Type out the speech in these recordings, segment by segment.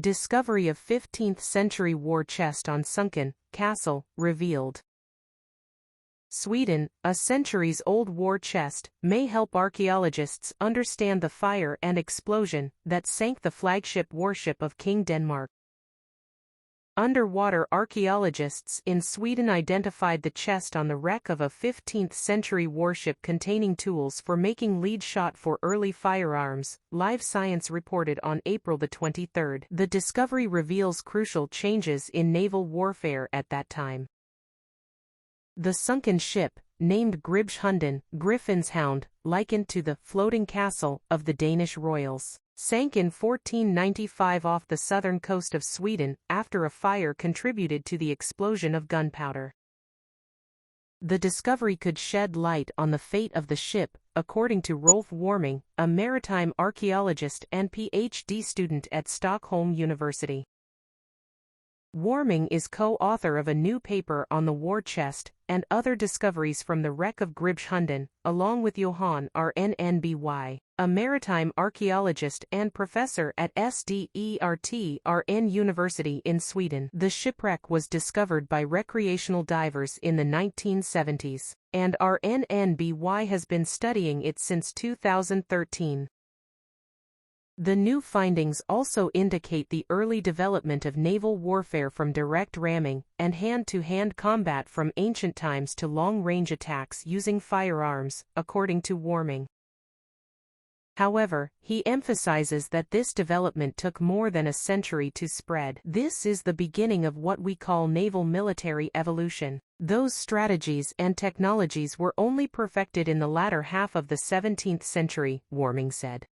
Discovery of 15th century war chest on Sunken castle revealed. Sweden, a centuries-old war chest, may help archaeologists understand the fire and explosion that sank the flagship warship of King Denmark. Underwater archaeologists in Sweden identified the chest on the wreck of a 15th-century warship containing tools for making lead shot for early firearms, Live Science reported on April 23. The discovery reveals crucial changes in naval warfare at that time. The sunken ship, named Gribshunden, Griffin's Hound, likened to the floating castle of the Danish royals, sank in 1495 off the southern coast of Sweden after a fire contributed to the explosion of gunpowder. The discovery could shed light on the fate of the ship, according to Rolf Warming, a maritime archaeologist and PhD student at Stockholm University. Warming is co-author of a new paper on the war chest and other discoveries from the wreck of Gribshunden, along with Johan Rnby, a maritime archaeologist and professor at SDERTRN University in Sweden. The shipwreck was discovered by recreational divers in the 1970s, and Rnby has been studying it since 2013. The new findings also indicate the early development of naval warfare from direct ramming and hand-to-hand combat from ancient times to long-range attacks using firearms, according to Warming. However, he emphasizes that this development took more than a century to spread. This is the beginning of what we call naval military evolution. Those strategies and technologies were only perfected in the latter half of the 17th century, Warming said.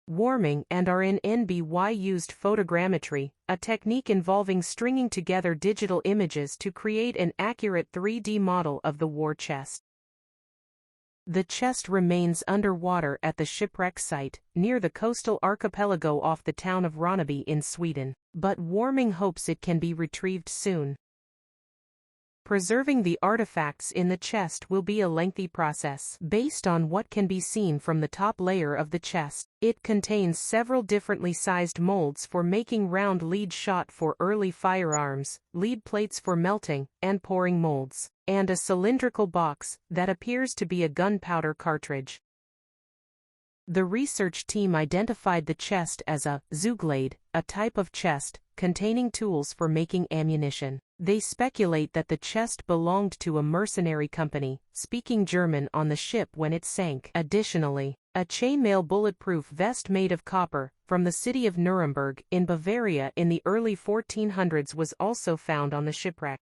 Warming and Rnby used photogrammetry, a technique involving stringing together digital images to create an accurate 3D model of the war chest. The chest remains underwater at the shipwreck site, near the coastal archipelago off the town of Ronneby in Sweden, but Warming hopes it can be retrieved soon. Preserving the artifacts in the chest will be a lengthy process. Based on what can be seen from the top layer of the chest, it contains several differently sized molds for making round lead shot for early firearms, lead plates for melting and pouring molds, and a cylindrical box that appears to be a gunpowder cartridge. The research team identified the chest as a zuglade, a type of chest containing tools for making ammunition. They speculate that the chest belonged to a mercenary company, speaking German on the ship when it sank. Additionally, a chainmail bulletproof vest made of copper, from the city of Nuremberg, in Bavaria in the early 1400s was also found on the shipwreck.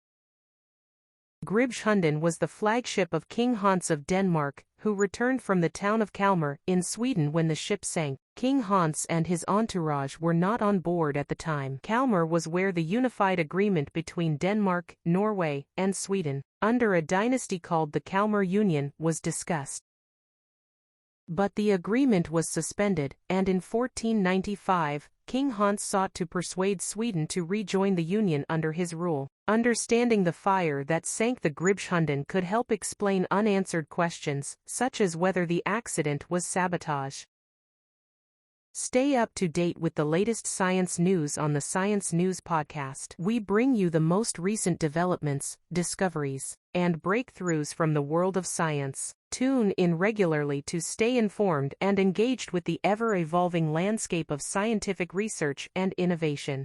Gribshunden was the flagship of King Hans of Denmark, who returned from the town of Kalmar in Sweden when the ship sank. King Hans and his entourage were not on board at the time. Kalmar was where the unified agreement between Denmark, Norway, and Sweden, under a dynasty called the Kalmar Union, was discussed. But the agreement was suspended, and in 1495, King Hans sought to persuade Sweden to rejoin the Union under his rule. Understanding the fire that sank the Gribshunden could help explain unanswered questions, such as whether the accident was sabotage. Stay up to date with the latest science news on the Science News podcast. We bring you the most recent developments, discoveries, and breakthroughs from the world of science. Tune in regularly to stay informed and engaged with the ever-evolving landscape of scientific research and innovation.